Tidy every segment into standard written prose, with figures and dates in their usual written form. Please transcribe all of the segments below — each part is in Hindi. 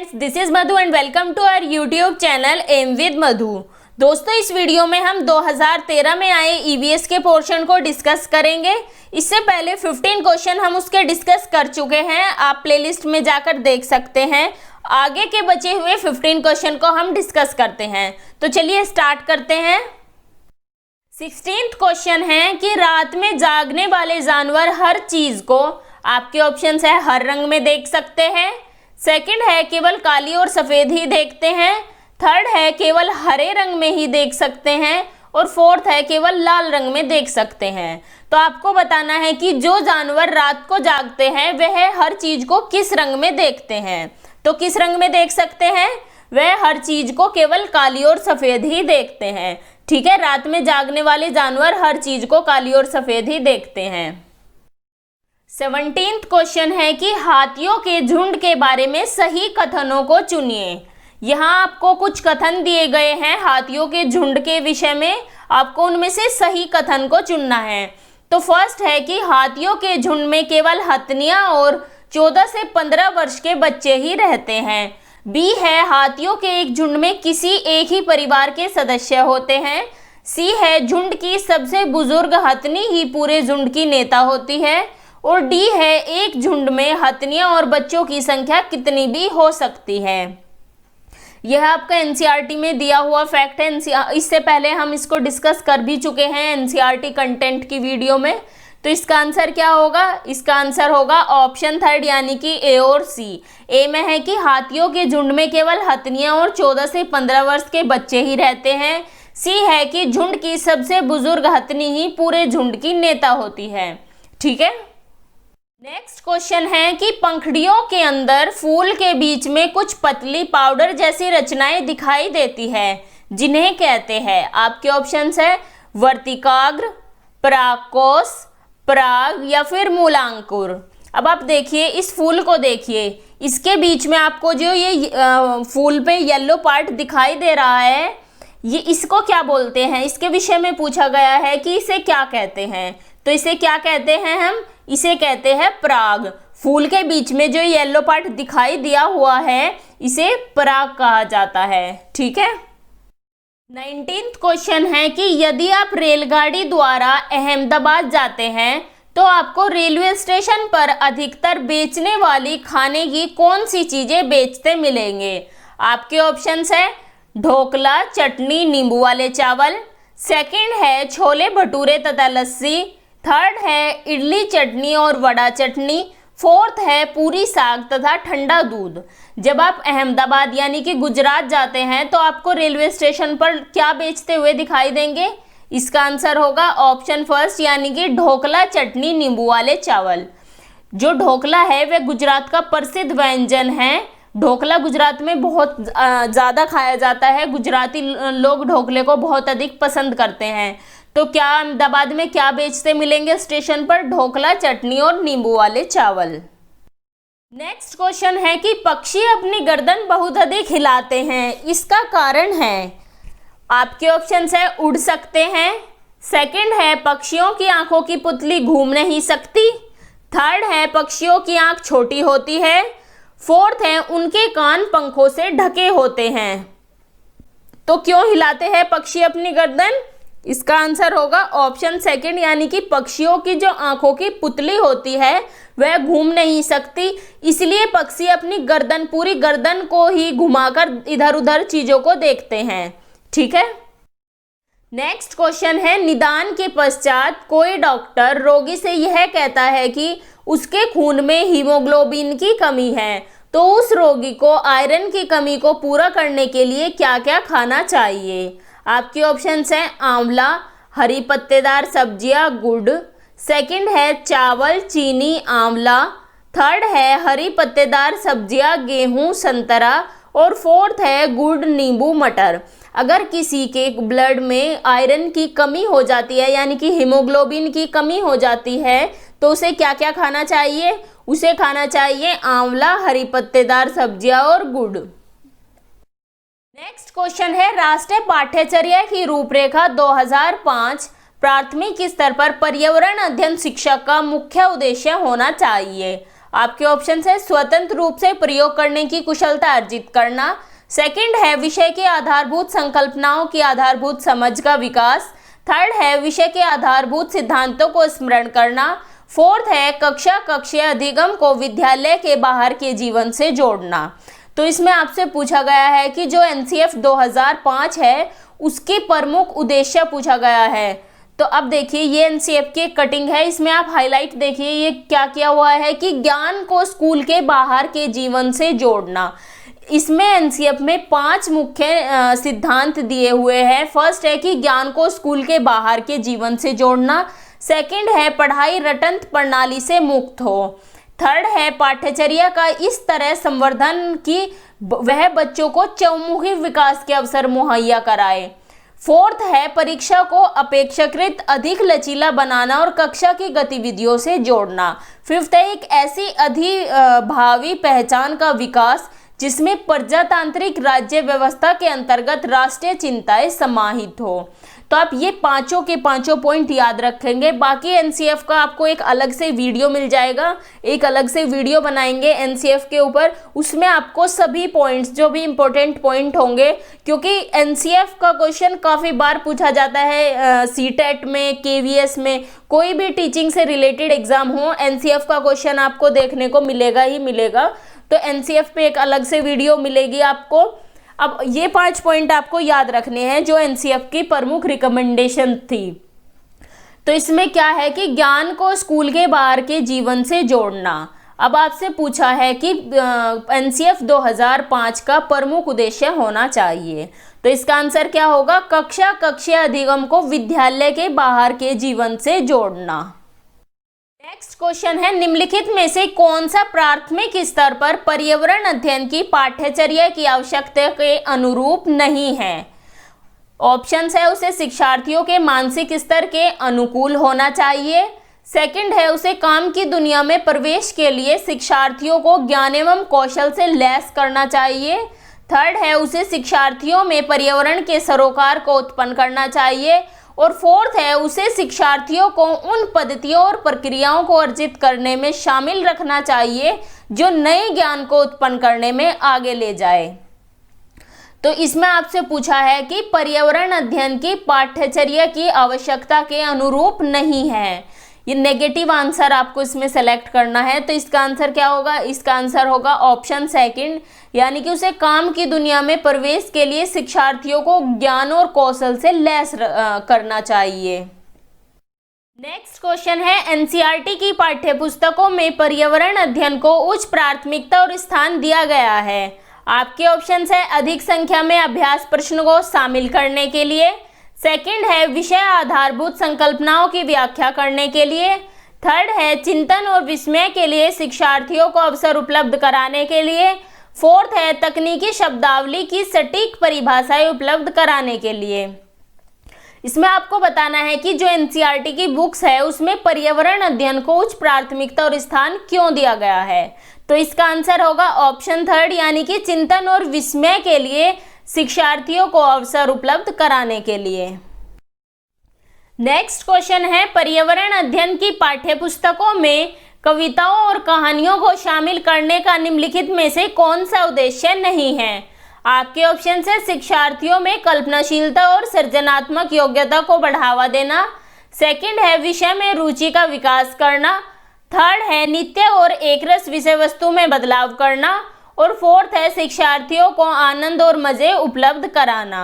Friends, this is Madhu and welcome to our YouTube channel M with Madhu. दोस्तों, इस वीडियो में हम 2013 में आए ईवीएस के पोर्शन को डिस्कस करेंगे। इससे पहले 15 क्वेश्चन हम उसके डिस्कस कर चुके हैं, आप प्लेलिस्ट में जाकर देख सकते हैं। आगे के बचे हुए 15 क्वेश्चन को हम डिस्कस करते हैं। तो चलिए स्टार्ट करते हैं। 16th क्वेश्चन है कि रात में जागने वाले जानवर हर चीज को, आपके ऑप्शंस है, हर रंग में देख सकते हैं। सेकंड है केवल काली और सफेद ही देखते हैं। थर्ड है केवल हरे रंग में ही देख सकते हैं। और फोर्थ है केवल लाल रंग में देख सकते हैं। तो आपको बताना है कि जो जानवर रात को जागते हैं वह हर चीज को किस रंग में देखते हैं। तो किस रंग में देख सकते हैं? वह हर चीज को केवल काली और सफेद ही देखते हैं। ठीक है, रात में जागने वाले जानवर हर चीज को काली और सफेद ही देखते हैं। 17th क्वेश्चन है कि हाथियों के झुंड के बारे में सही कथनों को चुनिए। यहाँ आपको कुछ कथन दिए गए हैं हाथियों के झुंड के विषय में, आपको उनमें से सही कथन को चुनना है। तो फर्स्ट है कि हाथियों के झुंड में केवल हथनियां और 14 से 15 वर्ष के बच्चे ही रहते हैं। बी है हाथियों के एक झुंड में किसी एक ही परिवार के सदस्य होते हैं। सी है झुंड की सबसे बुजुर्ग हथनी ही पूरे झुंड की नेता होती है। और डी है एक झुंड में हथनियां और बच्चों की संख्या कितनी भी हो सकती है। यह आपका एनसीईआरटी में दिया हुआ फैक्ट है। इससे पहले हम इसको डिस्कस कर भी चुके हैं एनसीईआरटी कंटेंट की वीडियो में। तो इसका आंसर क्या होगा? इसका आंसर होगा ऑप्शन थर्ड, यानी कि ए और सी। ए में है कि हाथियों के झुंड में केवल हथनियां और 14 से 15 वर्ष के बच्चे ही रहते हैं। सी है कि झुंड की सबसे बुजुर्ग हथनी ही पूरे झुंड की नेता होती है। ठीक है, नेक्स्ट क्वेश्चन है कि पंखुड़ियों के अंदर फूल के बीच में कुछ पतली पाउडर जैसी रचनाएं दिखाई देती है, जिन्हें कहते हैं। आपके ऑप्शंस है वर्तिकाग्र, परागकोश, पराग या फिर मूलांकुर। अब आप देखिए, इस फूल को देखिए, इसके बीच में आपको जो ये फूल पे येलो पार्ट दिखाई दे रहा है, ये इसको क्या बोलते हैं? इसके विषय में पूछा गया है कि इसे क्या कहते हैं। तो इसे क्या कहते हैं? हम इसे कहते हैं पराग। फूल के बीच में जो येलो पार्ट दिखाई दिया हुआ है, इसे पराग कहा जाता है। ठीक है, 19th क्वेश्चन है कि यदि आप रेलगाड़ी द्वारा अहमदाबाद जाते हैं तो आपको रेलवे स्टेशन पर अधिकतर बेचने वाली खाने की कौन सी चीजें बेचते मिलेंगे। आपके ऑप्शंस है ढोकला, चटनी, नींबू वाले चावल। सेकंड है छोले भटूरे तथा लस्सी। थर्ड है इडली चटनी और वड़ा चटनी। फोर्थ है पूरी साग तथा ठंडा दूध। जब आप अहमदाबाद यानी कि गुजरात जाते हैं तो आपको रेलवे स्टेशन पर क्या बेचते हुए दिखाई देंगे? इसका आंसर होगा ऑप्शन फर्स्ट, यानी कि ढोकला, चटनी, नींबू वाले चावल। जो ढोकला है वह गुजरात का प्रसिद्ध व्यंजन है। ढोकला गुजरात में बहुत ज़्यादा खाया जाता है। गुजराती लोग ढोकले को बहुत अधिक पसंद करते हैं। तो क्या अहमदाबाद में क्या बेचते मिलेंगे स्टेशन पर? ढोकला, चटनी और नींबू वाले चावल। नेक्स्ट क्वेश्चन है कि पक्षी अपनी गर्दन बहुत अधिक हिलाते हैं, इसका कारण है। आपके ऑप्शंस है उड़ सकते हैं। सेकंड है पक्षियों की आंखों की पुतली घूम नहीं सकती। थर्ड है पक्षियों की आंख छोटी होती है। फोर्थ है उनके कान पंखों से ढके होते हैं। तो क्यों हिलाते हैं पक्षी अपनी गर्दन? इसका आंसर होगा ऑप्शन सेकंड, यानी कि पक्षियों की जो आंखों की पुतली होती है वह घूम नहीं सकती, इसलिए पक्षी अपनी गर्दन, पूरी गर्दन को ही घुमाकर इधर उधर चीजों को देखते हैं। ठीक है, नेक्स्ट क्वेश्चन है निदान के पश्चात कोई डॉक्टर रोगी से यह कहता है कि उसके खून में हीमोग्लोबिन की कमी है, तो उस रोगी को आयरन की कमी को पूरा करने के लिए क्या क्या खाना चाहिए। आपके ऑप्शंस हैं आंवला, हरी पत्तेदार सब्जियां, गुड़। सेकंड है चावल, चीनी, आंवला। थर्ड है हरी पत्तेदार सब्जियां, गेहूं, संतरा। और फोर्थ है गुड़, नींबू, मटर। अगर किसी के ब्लड में आयरन की कमी हो जाती है, यानी कि हीमोग्लोबिन की कमी हो जाती है, तो उसे क्या क्या खाना चाहिए? उसे खाना चाहिए आंवला, हरी पत्तेदार सब्जियां और गुड़। नेक्स्ट क्वेश्चन है राष्ट्रीय पाठ्यचर्या की रूपरेखा 2005 प्राथमिक स्तर पर पर्यावरण अध्ययन शिक्षक का मुख्य उद्देश्य होना चाहिए। आपके ऑप्शन है स्वतंत्र रूप से प्रयोग करने की कुशलता अर्जित करना। सेकंड है विषय की आधारभूत संकल्पनाओं की आधारभूत समझ का विकास। थर्ड है विषय के आधारभूत सिद्धांतों को स्मरण करना। फोर्थ है कक्षा कक्षीय अधिगम को विद्यालय के बाहर के जीवन से जोड़ना। तो इसमें आपसे पूछा गया है कि जो एनसीएफ 2005 है उसके प्रमुख उद्देश्य पूछा गया है। तो अब देखिए ये एनसीएफ की एक कटिंग है, इसमें आप हाईलाइट देखिए ये क्या किया हुआ है कि ज्ञान को स्कूल के बाहर के जीवन से जोड़ना। इसमें एनसीएफ में 5 मुख्य सिद्धांत दिए हुए हैं। फर्स्ट है कि ज्ञान को स्कूल के बाहर के जीवन से जोड़ना। सेकंड है पढ़ाई रटंत प्रणाली से मुक्त हो। थर्ड है पाठ्यचर्या का इस तरह संवर्धन कि वह बच्चों को चहुमुखी विकास के अवसर मुहैया कराए। फोर्थ है परीक्षा को अपेक्षाकृत अधिक लचीला बनाना और कक्षा की गतिविधियों से जोड़ना। फिफ्थ है एक ऐसी अधिभावी पहचान का विकास जिसमें प्रजातांत्रिक राज्य व्यवस्था के अंतर्गत राष्ट्रीय चिंताएं समाहित हो। तो आप ये पांचों के पांचों पॉइंट याद रखेंगे। बाकी एनसीएफ का आपको एक अलग से वीडियो मिल जाएगा, एक अलग से वीडियो बनाएंगे एनसीएफ के ऊपर, उसमें आपको सभी पॉइंट्स जो भी इंपॉर्टेंट पॉइंट होंगे, क्योंकि एनसीएफ का क्वेश्चन काफ़ी बार पूछा जाता है सीटेट में, केवीएस में, कोई भी टीचिंग से रिलेटेड एग्जाम हो एनसीएफ का क्वेश्चन आपको देखने को मिलेगा ही मिलेगा। तो एनसीएफ पे एक अलग से वीडियो मिलेगी आपको। अब ये 5 पॉइंट आपको याद रखने हैं जो एनसीएफ की प्रमुख रिकमेंडेशन थी। तो इसमें क्या है कि ज्ञान को स्कूल के बाहर के जीवन से जोड़ना। अब आपसे पूछा है कि एनसीएफ 2005 का प्रमुख उद्देश्य होना चाहिए, तो इसका आंसर क्या होगा? कक्षा कक्षीय अधिगम को विद्यालय के बाहर के जीवन से जोड़ना। नेक्स्ट क्वेश्चन है निम्नलिखित में से कौन सा प्राथमिक स्तर पर पर्यावरण अध्ययन की पाठ्यचर्या की आवश्यकता के अनुरूप नहीं है? ऑप्शंस है उसे शिक्षार्थियों के मानसिक स्तर के अनुकूल होना चाहिए। सेकंड है उसे काम की दुनिया में प्रवेश के लिए शिक्षार्थियों को ज्ञान एवं कौशल से लैस करना चाहिए। थर्ड है उसे शिक्षार्थियों में पर्यावरण के सरोकार को उत्पन्न करना चाहिए। और फोर्थ है उसे शिक्षार्थियों को उन पद्धतियों और प्रक्रियाओं को अर्जित करने में शामिल रखना चाहिए जो नए ज्ञान को उत्पन्न करने में आगे ले जाए। तो इसमें आपसे पूछा है कि पर्यावरण अध्ययन की पाठ्यचर्या की आवश्यकता के अनुरूप नहीं है, ये नेगेटिव आंसर आपको इसमें सेलेक्ट करना है। तो इसका आंसर क्या होगा? इसका आंसर होगा ऑप्शन सेकंड, यानी कि उसे काम की दुनिया में प्रवेश के लिए शिक्षार्थियों को ज्ञान और कौशल से लैस करना चाहिए। नेक्स्ट क्वेश्चन है एनसीईआरटी की पाठ्यपुस्तकों में पर्यावरण अध्ययन को उच्च प्राथमिकता और स्थान दिया गया है। आपके ऑप्शंस है अधिक संख्या में अभ्यास प्रश्न को शामिल करने के लिए। सेकंड है विषय आधारभूत संकल्पनाओं की व्याख्या करने के लिए। थर्ड है चिंतन और विस्मय के लिए शिक्षार्थियों को अवसर उपलब्ध कराने के लिए। फोर्थ है तकनीकी शब्दावली की सटीक परिभाषाएं उपलब्ध कराने के लिए। इसमें आपको बताना है कि जो एनसीईआरटी की बुक्स है उसमें पर्यावरण अध्ययन को उच्च प्राथमिकता और स्थान क्यों दिया गया है। तो इसका आंसर होगा ऑप्शन थर्ड, यानी कि चिंतन और विस्मय के लिए शिक्षार्थियों को अवसर उपलब्ध कराने के लिए। नेक्स्ट क्वेश्चन है पर्यावरण अध्ययन की पाठ्यपुस्तकों में कविताओं और कहानियों को शामिल करने का निम्नलिखित में से कौन सा उद्देश्य नहीं है? आपके ऑप्शन है शिक्षार्थियों में कल्पनाशीलता और सृजनात्मक योग्यता को बढ़ावा देना। सेकंड है विषय में रुचि का विकास करना। थर्ड है नित्य और एकरस विषय वस्तु में बदलाव करना। और फोर्थ है शिक्षार्थियों को आनंद और मजे उपलब्ध कराना।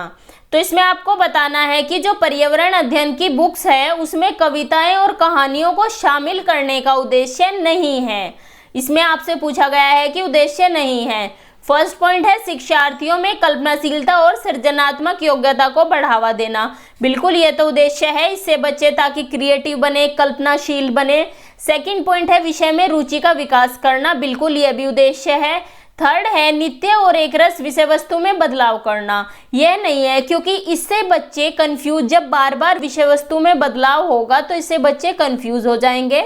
तो इसमें आपको बताना है कि जो पर्यावरण अध्ययन की बुक्स है उसमें कविताएं और कहानियों को शामिल करने का उद्देश्य नहीं है। इसमें आपसे पूछा गया है कि उद्देश्य नहीं है। फर्स्ट पॉइंट है शिक्षार्थियों में कल्पनाशीलता और सृजनात्मक योग्यता को बढ़ावा देना। बिल्कुल ये तो उद्देश्य है, इससे बच्चे ताकि क्रिएटिव बने, कल्पनाशील बने। सेकंड पॉइंट है विषय में रुचि का विकास करना, बिल्कुल ये भी उद्देश्य है। थर्ड है नित्य और एकरस विषय वस्तु में बदलाव करना, यह नहीं है, क्योंकि इससे बच्चे कंफ्यूज, जब बार बार विषय वस्तु में बदलाव होगा तो इससे बच्चे कंफ्यूज हो जाएंगे।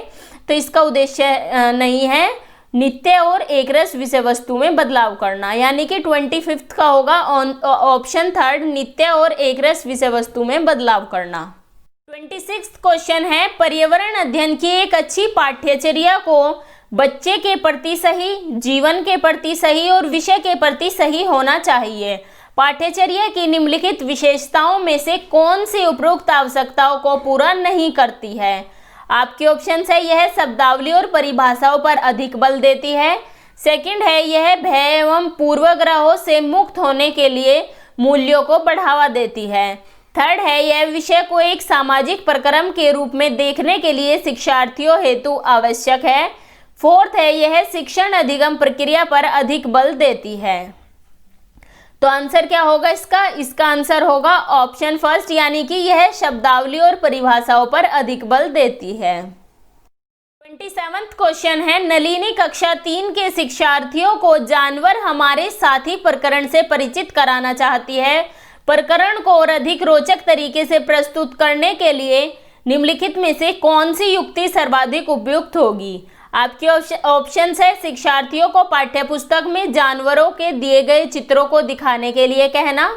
तो इसका उद्देश्य नहीं है नित्य और एकरस विषय वस्तु में बदलाव करना, यानी कि 25 का होगा ऑप्शन थर्ड, नित्य और एकरस विषय वस्तु में बदलाव करना। 26 क्वेश्चन है पर्यावरण अध्ययन की एक अच्छी पाठ्यचर्या को बच्चे के प्रति सही, जीवन के प्रति सही और विषय के प्रति सही होना चाहिए। पाठ्यचर्या की निम्नलिखित विशेषताओं में से कौन सी उपरोक्त आवश्यकताओं को पूरा नहीं करती है? आपके ऑप्शन है, यह शब्दावली और परिभाषाओं पर अधिक बल देती है। सेकंड है, यह भय एवं पूर्वाग्रहों से मुक्त होने के लिए मूल्यों को बढ़ावा देती है। थर्ड है, यह विषय को एक सामाजिक प्रक्रम के रूप में देखने के लिए शिक्षार्थियों हेतु आवश्यक है। फोर्थ है, यह शिक्षण अधिगम प्रक्रिया पर अधिक बल देती है। तो आंसर क्या होगा इसका आंसर होगा ऑप्शन फर्स्ट, यानी कि यह शब्दावली और परिभाषाओं पर अधिक बल देती है। 27वां क्वेश्चन है, नलिनी कक्षा 3 के शिक्षार्थियों को जानवर हमारे साथी प्रकरण से परिचित कराना चाहती है। प्रकरण को और अधिक रोचक तरीके से प्रस्तुत करने के लिए निम्नलिखित में से कौन सी युक्ति सर्वाधिक उपयुक्त होगी? आपके ऑप्शन है, शिक्षार्थियों को पाठ्यपुस्तक में जानवरों के दिए गए चित्रों को दिखाने के लिए कहना।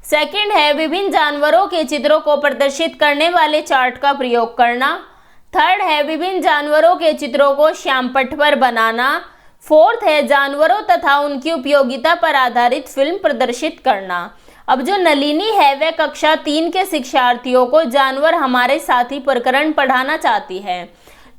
सेकंड है, विभिन्न जानवरों के चित्रों को प्रदर्शित करने वाले चार्ट का प्रयोग करना। थर्ड है, विभिन्न जानवरों के चित्रों को श्यामपट्ट पर बनाना। फोर्थ है, जानवरों तथा उनकी उपयोगिता पर आधारित फिल्म प्रदर्शित करना। अब जो नलिनी है वह कक्षा 3 के शिक्षार्थियों को जानवर हमारे साथी प्रकरण पढ़ाना चाहती है,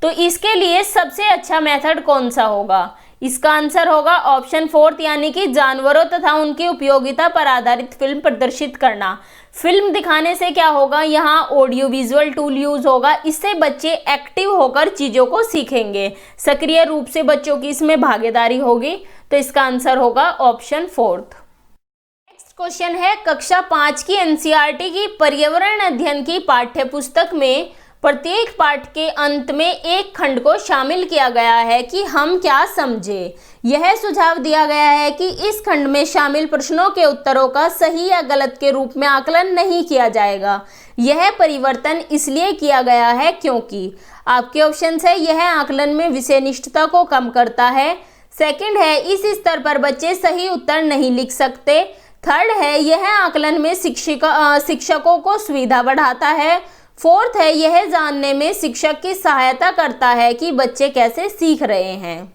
तो इसके लिए सबसे अच्छा मेथड कौन सा होगा? इसका आंसर होगा ऑप्शन फोर्थ, यानी कि जानवरों तथा उनकी उपयोगिता पर आधारित फिल्म प्रदर्शित करना। फिल्म दिखाने से क्या होगा, यहाँ ऑडियो विजुअल टूल यूज होगा, इससे बच्चे एक्टिव होकर चीज़ों को सीखेंगे, सक्रिय रूप से बच्चों की इसमें भागीदारी होगी। तो इसका आंसर होगा ऑप्शन फोर्थ। नेक्स्ट क्वेश्चन है, कक्षा 5 की एनसीईआरटी की पर्यावरण अध्ययन की पाठ्यपुस्तक में प्रत्येक पाठ के अंत में एक खंड को शामिल किया गया है कि हम क्या समझे। यह सुझाव दिया गया है कि इस खंड में शामिल प्रश्नों के उत्तरों का सही या गलत के रूप में आकलन नहीं किया जाएगा। यह परिवर्तन इसलिए किया गया है क्योंकि आपके ऑप्शन है, यह आकलन में विषयनिष्ठता को कम करता है। सेकंड है, इस स्तर पर बच्चे सही उत्तर नहीं लिख सकते। थर्ड है, यह आकलन में शिक्षकों को सुविधा बढ़ाता है। फोर्थ है, यह जानने में शिक्षक की सहायता करता है कि बच्चे कैसे सीख रहे हैं।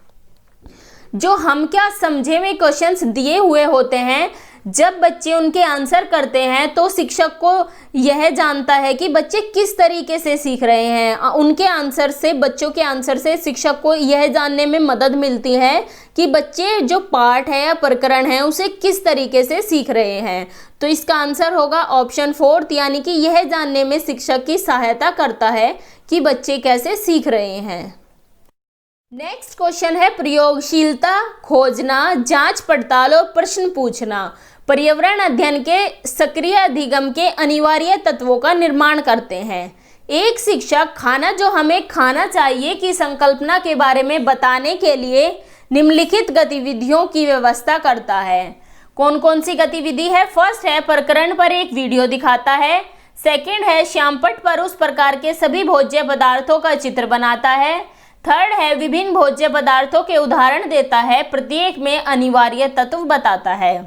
जो हम क्या समझे में क्वेश्चंस दिए हुए होते हैं, जब बच्चे उनके आंसर करते हैं तो शिक्षक को यह जानता है कि बच्चे किस तरीके से सीख रहे हैं। उनके आंसर से, बच्चों के आंसर से शिक्षक को यह जानने में मदद मिलती है कि बच्चे जो पाठ है या प्रकरण है उसे किस तरीके से सीख रहे हैं। तो इसका आंसर होगा ऑप्शन फोर्थ, यानी कि यह जानने में शिक्षक की सहायता करता है कि बच्चे कैसे सीख रहे हैं। नेक्स्ट क्वेश्चन है, प्रयोगशीलता, खोजना, जांच पड़ताल और प्रश्न पूछना पर्यावरण अध्ययन के सक्रिय अधिगम के अनिवार्य तत्वों का निर्माण करते हैं। एक शिक्षक खाना जो हमें खाना चाहिए की संकल्पना के बारे में बताने के लिए निम्नलिखित गतिविधियों की व्यवस्था करता है। कौन कौन सी गतिविधि है? फर्स्ट है, प्रकरण पर एक वीडियो दिखाता है। सेकंड है, श्यामपट्ट पर उस प्रकार के सभी भोज्य पदार्थों का चित्र बनाता है। थर्ड है, विभिन्न भोज्य पदार्थों के उदाहरण देता है, प्रत्येक में अनिवार्य तत्व बताता है।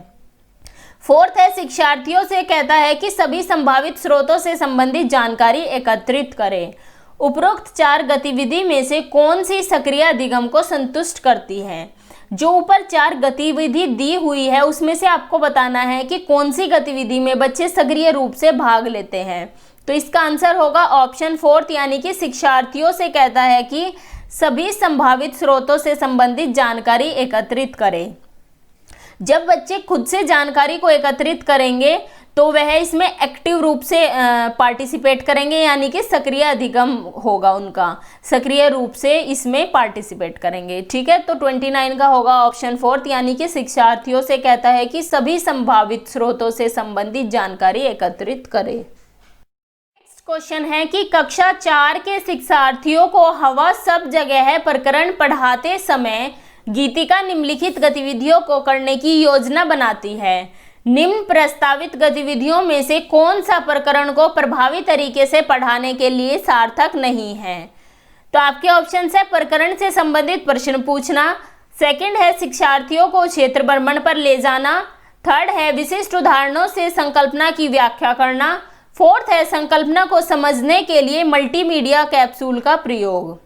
फोर्थ है, शिक्षार्थियों से कहता है कि सभी संभावित स्रोतों से संबंधित जानकारी एकत्रित करें। उपरोक्त 4 गतिविधि में से कौन सी सक्रिय अधिगम को संतुष्ट करती है? जो ऊपर 4 गतिविधि दी हुई है उसमें से आपको बताना है कि कौन सी गतिविधि में बच्चे सक्रिय रूप से भाग लेते हैं। तो इसका आंसर होगा ऑप्शन फोर्थ, यानी कि शिक्षार्थियों से कहता है कि सभी संभावित स्रोतों से संबंधित जानकारी एकत्रित करें। जब बच्चे खुद से जानकारी को एकत्रित करेंगे तो वह इसमें एक्टिव रूप से पार्टिसिपेट करेंगे, यानी कि सक्रिय अधिगम होगा उनका, सक्रिय रूप से इसमें पार्टिसिपेट करेंगे। ठीक है, तो 29 का होगा ऑप्शन फोर्थ, यानी कि शिक्षार्थियों से कहता है कि सभी संभावित स्रोतों से संबंधित जानकारी एकत्रित करें। नेक्स्ट क्वेश्चन है कि कक्षा 4 के शिक्षार्थियों को हवा सब जगह है प्रकरण पढ़ाते समय गीतिका निम्नलिखित गतिविधियों को करने की योजना बनाती है। निम्न प्रस्तावित गतिविधियों में से कौन सा प्रकरण को प्रभावी तरीके से पढ़ाने के लिए सार्थक नहीं है? तो आपके ऑप्शन है, प्रकरण से संबंधित प्रश्न पूछना। सेकंड है, शिक्षार्थियों को क्षेत्र भ्रमण पर ले जाना। थर्ड है, विशिष्ट उदाहरणों से संकल्पना की व्याख्या करना। फोर्थ है, संकल्पना को समझने के लिए मल्टीमीडिया कैप्सूल का प्रयोग।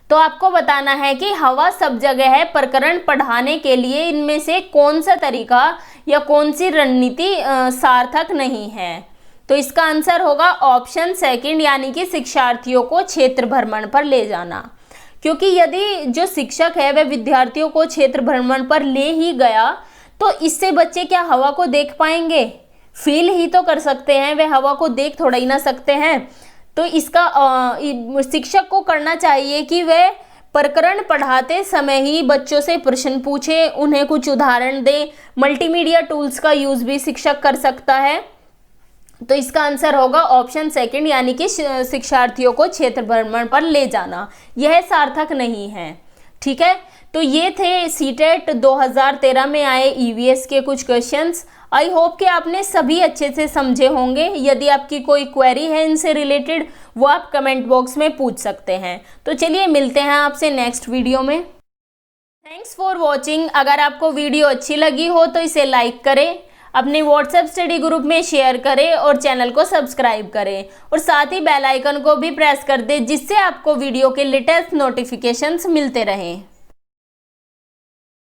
तो आपको बताना है कि हवा सब जगह है प्रकरण पढ़ाने के लिए इनमें से कौन सा तरीका या कौन सी रणनीति सार्थक नहीं है। तो इसका आंसर होगा ऑप्शन सेकंड, यानी कि शिक्षार्थियों को क्षेत्र भ्रमण पर ले जाना। क्योंकि यदि जो शिक्षक है वह विद्यार्थियों को क्षेत्र भ्रमण पर ले ही गया तो इससे बच्चे क्या हवा को देख पाएंगे? फील ही तो कर सकते हैं, वे हवा को देख थोड़ा ही ना सकते हैं। तो इसका शिक्षक को करना चाहिए कि वह प्रकरण पढ़ाते समय ही बच्चों से प्रश्न पूछे, उन्हें कुछ उदाहरण दे। मल्टीमीडिया टूल्स का यूज भी शिक्षक कर सकता है। तो इसका आंसर होगा ऑप्शन सेकंड, यानी कि शिक्षार्थियों को क्षेत्र भ्रमण पर ले जाना। यह सार्थक नहीं है। ठीक है, तो ये थे सीटेट 2013 में आए ईवीएस के कुछ क्वेश्चंस। आई होप कि आपने सभी अच्छे से समझे होंगे। यदि आपकी कोई क्वेरी है इनसे रिलेटेड, वो आप कमेंट बॉक्स में पूछ सकते हैं। तो चलिए मिलते हैं आपसे नेक्स्ट वीडियो में। Thanks for watching. अगर आपको वीडियो अच्छी लगी हो तो इसे लाइक करें, अपने व्हाट्सएप स्टडी ग्रुप में शेयर करें और चैनल को सब्सक्राइब करें और साथ ही बेल आइकन को भी प्रेस कर दें, जिससे आपको वीडियो के लेटेस्ट नोटिफिकेशंस मिलते रहें।